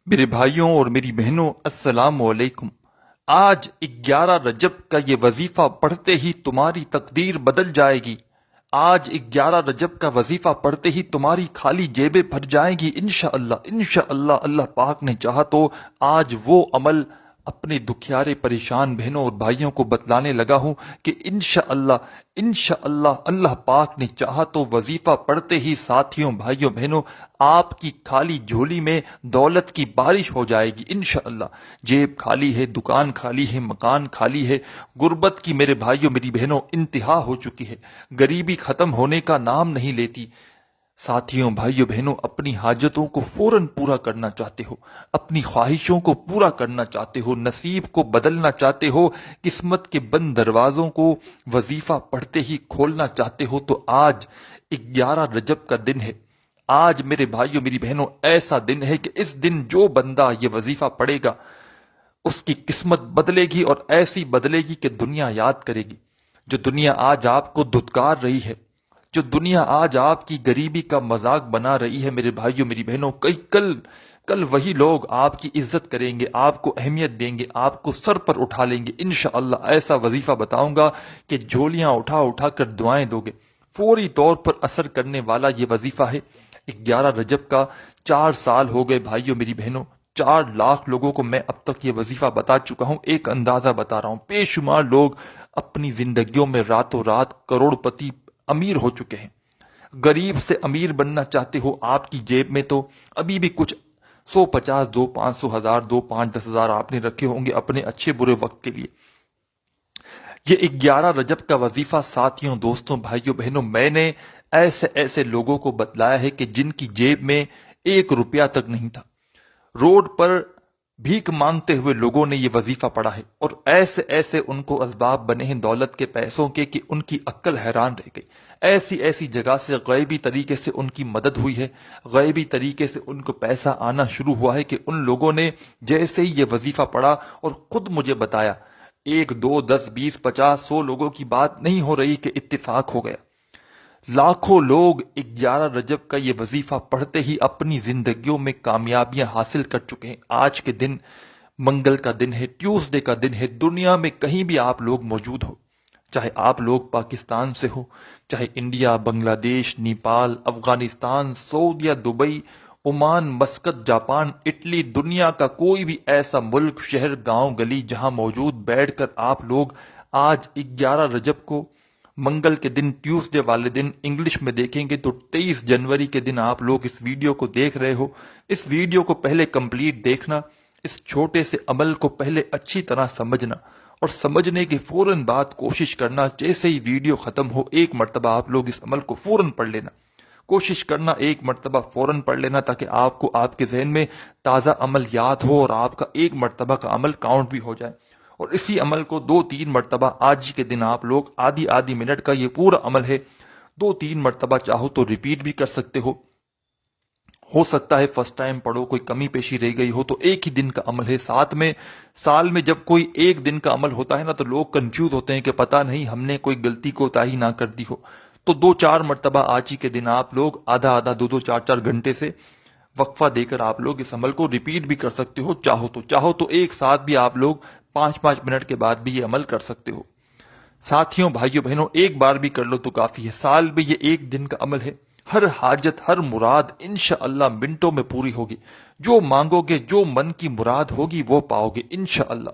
میرے بھائیوں اور میری بہنوں، السلام علیکم۔ آج 11 رجب کا یہ وظیفہ پڑھتے ہی تمہاری تقدیر بدل جائے گی۔ آج 11 رجب کا وظیفہ پڑھتے ہی تمہاری خالی جیبیں بھر جائیں گی انشاءاللہ انشاءاللہ۔ اللہ پاک نے چاہا تو آج وہ عمل اپنے دکھیارے پریشان بہنوں اور بھائیوں کو بتلانے لگا ہوں کہ انشاءاللہ انشاءاللہ اللہ پاک نے چاہا تو وظیفہ پڑھتے ہی ساتھیوں، بھائیوں، بہنوں، آپ کی خالی جھولی میں دولت کی بارش ہو جائے گی انشاءاللہ۔ جیب خالی ہے، دکان خالی ہے، مکان خالی ہے۔ غربت کی میرے بھائیوں، میری بہنوں، انتہا ہو چکی ہے۔ غریبی ختم ہونے کا نام نہیں لیتی۔ ساتھیوں، بھائیوں، بہنوں، اپنی حاجتوں کو فوراً پورا کرنا چاہتے ہو، اپنی خواہشوں کو پورا کرنا چاہتے ہو، نصیب کو بدلنا چاہتے ہو، قسمت کے بند دروازوں کو وظیفہ پڑھتے ہی کھولنا چاہتے ہو، تو آج 11 رجب کا دن ہے۔ آج میرے بھائیوں، میری بہنوں، ایسا دن ہے کہ اس دن جو بندہ یہ وظیفہ پڑھے گا اس کی قسمت بدلے گی، اور ایسی بدلے گی کہ دنیا یاد کرے گی۔ جو دنیا آج آپ کو دھتکار رہی ہے، جو دنیا آج آپ کی غریبی کا مذاق بنا رہی ہے، میرے بھائیوں، میری بہنوں، کل وہی لوگ آپ کی عزت کریں گے، آپ کو اہمیت دیں گے، آپ کو سر پر اٹھا لیں گے انشاءاللہ۔ ایسا وظیفہ بتاؤں گا کہ جھولیاں اٹھا اٹھا کر دعائیں دو گے۔ فوری طور پر اثر کرنے والا یہ وظیفہ ہے 11 رجب کا۔ 4 سال ہو گئے بھائیوں، میری بہنوں، 4 لاکھ لوگوں کو میں اب تک یہ وظیفہ بتا چکا ہوں۔ ایک اندازہ بتا رہا ہوں، بے شمار لوگ اپنی زندگیوں میں راتوں رات کروڑ پتی امیر ہو چکے ہیں۔ غریب سے امیر بننا چاہتے ہو، آپ کی جیب میں تو ابھی بھی کچھ 150، 200، 500 ہزار، 2، 5، 10 ہزار آپ نے رکھے ہوں گے اپنے اچھے برے وقت کے لیے۔ یہ 11 رجب کا وظیفہ ساتھیوں، دوستوں، بھائیوں، بہنوں، میں نے ایسے ایسے لوگوں کو بتلایا ہے کہ جن کی جیب میں 1 روپیہ تک نہیں تھا۔ روڈ پر بھیک مانگتے ہوئے لوگوں نے یہ وظیفہ پڑھا ہے، اور ایسے ایسے ان کو اسباب بنے ہیں دولت کے، پیسوں کے، کہ ان کی عقل حیران رہ گئی۔ ایسی ایسی جگہ سے غیبی طریقے سے ان کی مدد ہوئی ہے، غیبی طریقے سے ان کو پیسہ آنا شروع ہوا ہے، کہ ان لوگوں نے جیسے ہی یہ وظیفہ پڑھا اور خود مجھے بتایا، 1، 2، 10، 20، 50، 100 لوگوں کی بات نہیں ہو رہی کہ اتفاق ہو گیا۔ لاکھوں لوگ 11 رجب کا یہ وظیفہ پڑھتے ہی اپنی زندگیوں میں کامیابیاں حاصل کر چکے ہیں۔ آج کے دن منگل کا دن ہے، ٹیوزڈے کا دن ہے۔ دنیا میں کہیں بھی آپ لوگ موجود ہو، چاہے آپ لوگ پاکستان سے ہو، چاہے انڈیا، بنگلہ دیش، نیپال، افغانستان، سعودیہ، Dubai, Oman, Muscat, Japan, Italy, دنیا کا کوئی بھی ایسا ملک، شہر، گاؤں، گلی جہاں موجود بیٹھ کر آپ لوگ آج 11 رجب کو، منگل کے دن، ٹیوزڈے والے دن، انگلش میں دیکھیں گے تو 23 جنوری کے دن آپ لوگ اس ویڈیو کو دیکھ رہے ہو۔ اس ویڈیو کو پہلے کمپلیٹ دیکھنا، اس چھوٹے سے عمل کو پہلے اچھی طرح سمجھنا، اور سمجھنے کے فوراً بعد کوشش کرنا جیسے ہی ویڈیو ختم ہو 1 مرتبہ آپ لوگ اس عمل کو فوراً پڑھ لینا۔ کوشش کرنا 1 مرتبہ فوراً پڑھ لینا، تاکہ آپ کو آپ کے ذہن میں تازہ عمل یاد ہو، اور آپ کا 1 مرتبہ کا عمل کاؤنٹ بھی ہو جائے۔ اور اسی عمل کو 2، 3 مرتبہ، آج ہی کے دن آپ لوگ آدھی منٹ کا یہ پورا عمل ہے، 2، 3 مرتبہ چاہو تو ریپیٹ بھی کر سکتے ہو سکتا ہے فرسٹ ٹائم پڑھو کوئی کمی پیشی رہ گئی ہو تو ایک ہی دن کا عمل ہے۔ ساتھ میں سال میں جب کوئی ایک دن کا عمل ہوتا ہے نا، تو لوگ کنفیوز ہوتے ہیں کہ پتہ نہیں ہم نے کوئی غلطی کوتاہی نہ کر دی ہو۔ تو 2، 4 مرتبہ آج ہی کے دن آپ لوگ آدھا 2، 2، 4، 4 گھنٹے سے وقفہ دے کر آپ لوگ اس عمل کو ریپیٹ بھی کر سکتے ہو، چاہو تو ایک ساتھ بھی آپ لوگ 5 منٹ کے بعد بھی یہ عمل کر سکتے ہو۔ ساتھیوں، بھائیوں، بہنوں، ایک بار بھی کر لو تو کافی ہے۔ سال میں یہ ایک دن کا عمل ہے۔ ہر حاجت، ہر مراد انشاءاللہ منٹوں میں پوری ہوگی۔ جو مانگو گے، جو من کی مراد ہوگی وہ پاؤ گے انشاءاللہ۔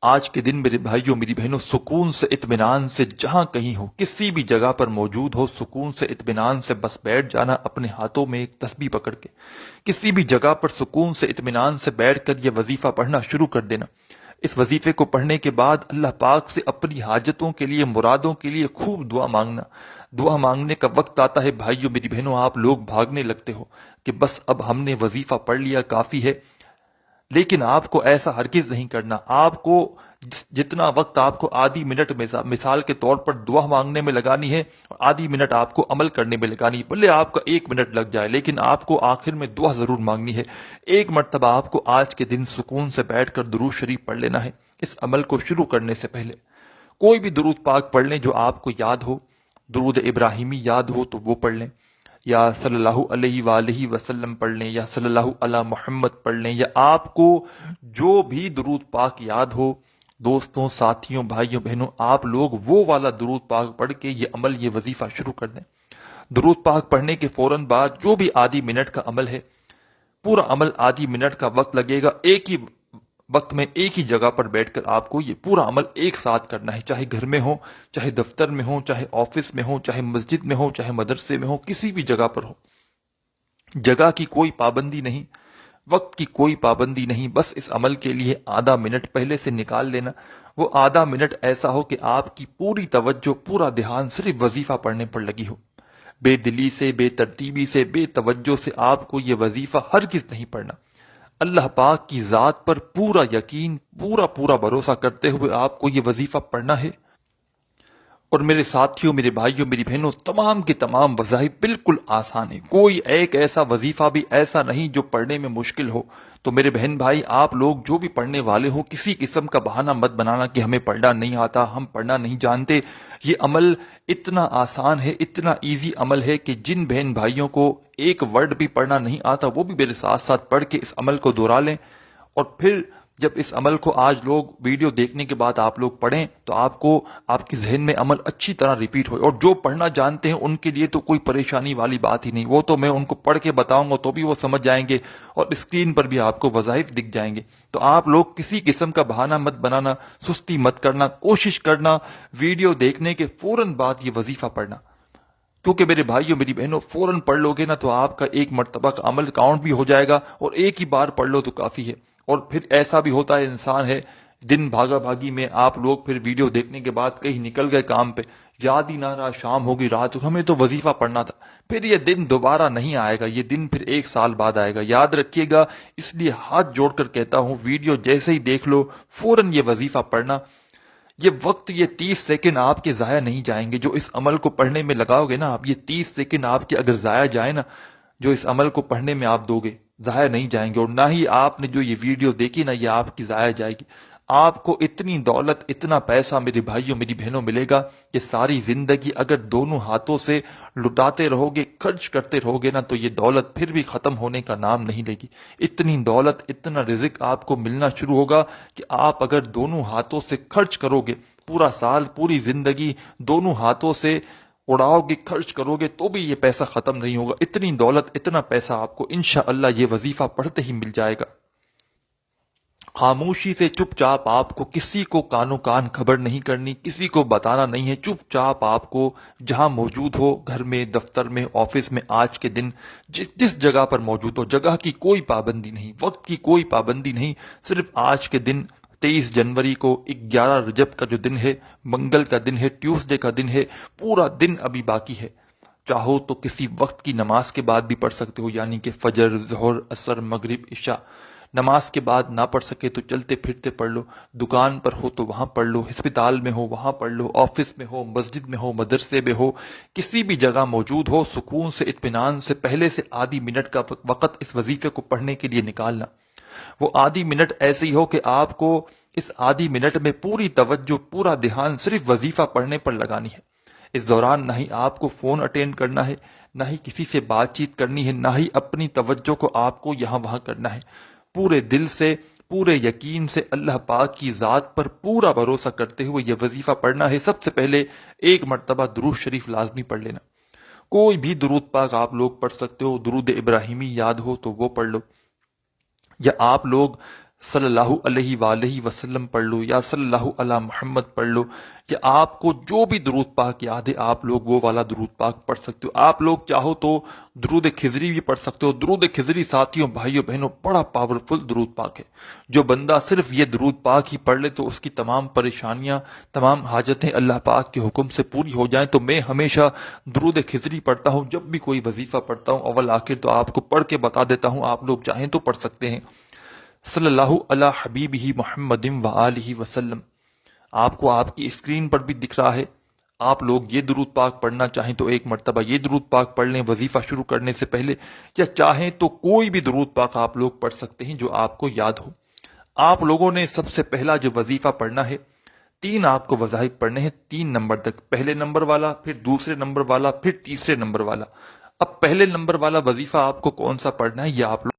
آج کے دن میرے بھائیوں، میری بہنوں، سکون سے، اطمینان سے، جہاں کہیں ہو، کسی بھی جگہ پر موجود ہو، سکون سے، اطمینان سے بس بیٹھ جانا اپنے ہاتھوں میں ایک تسبیح پکڑ کے۔ کسی بھی جگہ پر سکون سے، اطمینان سے بیٹھ کر یہ وظیفہ پڑھنا شروع کر دینا۔ اس وظیفے کو پڑھنے کے بعد اللہ پاک سے اپنی حاجتوں کے لیے، مرادوں کے لیے خوب دعا مانگنا۔ دعا مانگنے کا وقت آتا ہے بھائیوں، میری بہنوں، آپ لوگ بھاگنے لگتے ہو کہ بس اب ہم نے وظیفہ پڑھ لیا، کافی ہے۔ لیکن آپ کو ایسا ہرگز نہیں کرنا۔ آپ کو جتنا وقت آپ کو آدھی منٹ مثال کے طور پر دعا مانگنے میں لگانی ہے، آدھی منٹ آپ کو عمل کرنے میں لگانی ہے، بھلے آپ کا 1 منٹ لگ جائے، لیکن آپ کو آخر میں دعا ضرور مانگنی ہے۔ 1 مرتبہ آپ کو آج کے دن سکون سے بیٹھ کر درود شریف پڑھ لینا ہے اس عمل کو شروع کرنے سے پہلے۔ کوئی بھی درود پاک پڑھ لیں جو آپ کو یاد ہو، درود ابراہیمی یاد ہو تو وہ پڑھ لیں، یا صلی اللہ علیہ وآلہ وسلم پڑھ لیں، یا صلی اللہ علی محمد پڑھ لیں، یا آپ کو جو بھی درود پاک یاد ہو، دوستوں، ساتھیوں، بھائیوں، بہنوں، آپ لوگ وہ والا درود پاک پڑھ کے یہ عمل، یہ وظیفہ شروع کر دیں۔ درود پاک پڑھنے کے فوراً بعد جو بھی آدھی منٹ کا عمل ہے، پورا عمل آدھی منٹ کا وقت لگے گا، ایک ہی وقت میں ایک ہی جگہ پر بیٹھ کر آپ کو یہ پورا عمل ایک ساتھ کرنا ہے، چاہے گھر میں ہو، چاہے دفتر میں ہو، چاہے آفس میں ہو، چاہے مسجد میں ہو، چاہے مدرسے میں ہو، کسی بھی جگہ پر ہو۔ جگہ کی کوئی پابندی نہیں، وقت کی کوئی پابندی نہیں، بس اس عمل کے لیے آدھا منٹ پہلے سے نکال لینا۔ وہ آدھا منٹ ایسا ہو کہ آپ کی پوری توجہ، پورا دھیان صرف وظیفہ پڑھنے پر لگی ہو۔ بے دلی سے، بے ترتیبی سے، بے توجہ سے آپ کو یہ وظیفہ ہرگز نہیں پڑھنا۔ اللہ پاک کی ذات پر پورا یقین، پورا بھروسہ کرتے ہوئے آپ کو یہ وظیفہ پڑھنا ہے۔ اور میرے ساتھیوں، میرے بھائیوں، میری بہنوں، تمام کے تمام وظائف بالکل آسان ہیں، کوئی ایک ایسا وظیفہ بھی ایسا نہیں جو پڑھنے میں مشکل ہو۔ تو میرے بہن بھائی، آپ لوگ جو بھی پڑھنے والے ہو، کسی قسم کا بہانہ مت بنانا کہ ہمیں پڑھنا نہیں آتا، ہم پڑھنا نہیں جانتے۔ یہ عمل اتنا آسان ہے، اتنا ایزی عمل ہے کہ جن بہن بھائیوں کو ایک ورڈ بھی پڑھنا نہیں آتا، وہ بھی میرے ساتھ ساتھ پڑھ کے اس عمل کو دہرا لیں۔ اور پھر جب اس عمل کو آج لوگ ویڈیو دیکھنے کے بعد آپ لوگ پڑھیں تو آپ کو، آپ کے ذہن میں عمل اچھی طرح ریپیٹ ہوئے۔ اور جو پڑھنا جانتے ہیں ان کے لیے تو کوئی پریشانی والی بات ہی نہیں، وہ تو میں ان کو پڑھ کے بتاؤں گا تو بھی وہ سمجھ جائیں گے، اور اسکرین پر بھی آپ کو وظائف دکھ جائیں گے۔ تو آپ لوگ کسی قسم کا بہانہ مت بنانا، سستی مت کرنا، کوشش کرنا ویڈیو دیکھنے کے فوراً بعد یہ وظیفہ پڑھنا، کیونکہ میرے بھائیوں، میری بہنوں، فوراً پڑھ لو گے نا تو آپ کا ایک مرتبہ کا عمل کاؤنٹ بھی ہو جائے گا، اور ایک ہی بار پڑھ لو تو کافی ہے۔ اور پھر ایسا بھی ہوتا ہے، انسان ہے، دن بھاگا بھاگی میں آپ لوگ پھر ویڈیو دیکھنے کے بعد کہیں نکل گئے کام پہ، یاد ہی نہ رہا، شام ہوگی، رات ہوگی، ہمیں تو وظیفہ پڑھنا تھا، پھر یہ دن دوبارہ نہیں آئے گا، یہ دن پھر ایک سال بعد آئے گا، یاد رکھیے گا۔ اس لیے ہاتھ جوڑ کر کہتا ہوں، ویڈیو جیسے ہی دیکھ لو فوراً یہ وظیفہ پڑھنا۔ یہ وقت، یہ 30 سیکنڈ آپ کے ضائع نہیں جائیں گے جو اس عمل کو پڑھنے میں لگاؤ گے نا آپ، یہ 30 سیکنڈ آپ کے اگر ضائع جائے نا، جو اس عمل کو پڑھنے میں آپ دو گے، ضائع نہیں جائیں گے۔ اور نہ ہی آپ نے جو یہ ویڈیو دیکھی نا، یہ آپ کی ضائع جائے گی۔ آپ کو اتنی دولت، اتنا پیسہ میرے بھائیوں، میری بہنوں ملے گا کہ ساری زندگی اگر دونوں ہاتھوں سے لٹاتے رہو گے، خرچ کرتے رہو گے نا، تو یہ دولت پھر بھی ختم ہونے کا نام نہیں لے گی۔ اتنی دولت، اتنا رزق آپ کو ملنا شروع ہوگا کہ آپ اگر دونوں ہاتھوں سے خرچ کرو گے، پورا سال، پوری زندگی دونوں ہاتھوں سے اڑاؤ گے، خرچ کرو گے، تو بھی یہ پیسہ ختم نہیں ہوگا۔ اتنی دولت، اتنا پیسہ آپ کو انشاءاللہ یہ وظیفہ پڑھتے ہی مل جائے گا۔ خاموشی سے چپ چاپ آپ کو کسی کو کانوں کان خبر نہیں کرنی، کسی کو بتانا نہیں ہے، چپ چاپ آپ کو جہاں موجود ہو، گھر میں، دفتر میں، آفس میں، آج کے دن جس جگہ پر موجود ہو، جگہ کی کوئی پابندی نہیں، وقت کی کوئی پابندی نہیں، صرف آج کے دن 23 جنوری کو 11 رجب کا جو دن ہے، منگل کا دن ہے، ٹیوزڈے کا دن ہے، پورا دن ابھی باقی ہے۔ چاہو تو کسی وقت کی نماز کے بعد بھی پڑھ سکتے ہو، یعنی کہ فجر، ظہر، عصر، مغرب، عشاء۔ نماز کے بعد نہ پڑھ سکے تو چلتے پھرتے پڑھ لو، دکان پر ہو تو وہاں پڑھ لو، ہسپتال میں ہو وہاں پڑھ لو، آفس میں ہو، مسجد میں ہو، مدرسے میں ہو، کسی بھی جگہ موجود ہو، سکون سے، اطمینان سے پہلے سے آدھی منٹ کا وقت اس وظیفے کو پڑھنے کے لیے نکالنا۔ وہ آدھی منٹ ایسی ہو کہ آپ کو اس آدھی منٹ میں پوری توجہ، پورا دھیان صرف وظیفہ پڑھنے پر لگانی ہے۔ اس دوران نہ ہی آپ کو فون اٹینڈ کرنا ہے، نہ ہی کسی سے بات چیت کرنی ہے، نہ ہی اپنی توجہ کو آپ کو یہاں وہاں کرنا ہے۔ پورے دل سے، پورے یقین سے اللہ پاک کی ذات پر پورا بھروسہ کرتے ہوئے یہ وظیفہ پڑھنا ہے۔ سب سے پہلے ایک مرتبہ درود شریف لازمی پڑھ لینا، کوئی بھی درود پاک آپ لوگ پڑھ سکتے ہو، درود ابراہیمی یاد ہو تو وہ پڑھ لو، یا آپ لوگ صلی اللہ علیہ وآلہ وسلم پڑھ لو، یا صلی اللہ علی محمد پڑھ لو، یا آپ کو جو بھی درود پاک یاد ہے آپ لوگ وہ والا درود پاک پڑھ سکتے ہو۔ آپ لوگ چاہو تو درود خضری بھی پڑھ سکتے ہو۔ درود خضری ساتھیوں، بھائیوں، بہنوں، بڑا پاورفل درود پاک ہے۔ جو بندہ صرف یہ درود پاک ہی پڑھ لے تو اس کی تمام پریشانیاں، تمام حاجتیں اللہ پاک کے حکم سے پوری ہو جائیں۔ تو میں ہمیشہ درود خضری پڑھتا ہوں جب بھی کوئی وظیفہ پڑھتا ہوں، اول آخر تو آپ کو پڑھ کے بتا دیتا ہوں، آپ لوگ چاہیں تو پڑھ سکتے ہیں۔ صلی اللہ علی حبیبہ محمد وآلہ وسلم، آپ کو آپ کی اسکرین پر بھی دکھ رہا ہے۔ آپ لوگ یہ درود پاک پڑھنا چاہیں تو ایک مرتبہ یہ درود پاک پڑھ لیں وظیفہ شروع کرنے سے پہلے، یا چاہیں تو کوئی بھی درود پاک آپ لوگ پڑھ سکتے ہیں جو آپ کو یاد ہو۔ آپ لوگوں نے سب سے پہلا جو وظیفہ پڑھنا ہے، 3 آپ کو وظائف پڑھنے ہیں، 3 نمبر تک، پہلے نمبر والا، پھر دوسرے نمبر والا، پھر تیسرے نمبر والا۔ اب پہلے نمبر والا وظیفہ آپ کو کون سا پڑھنا ہے یہ آپ لوگ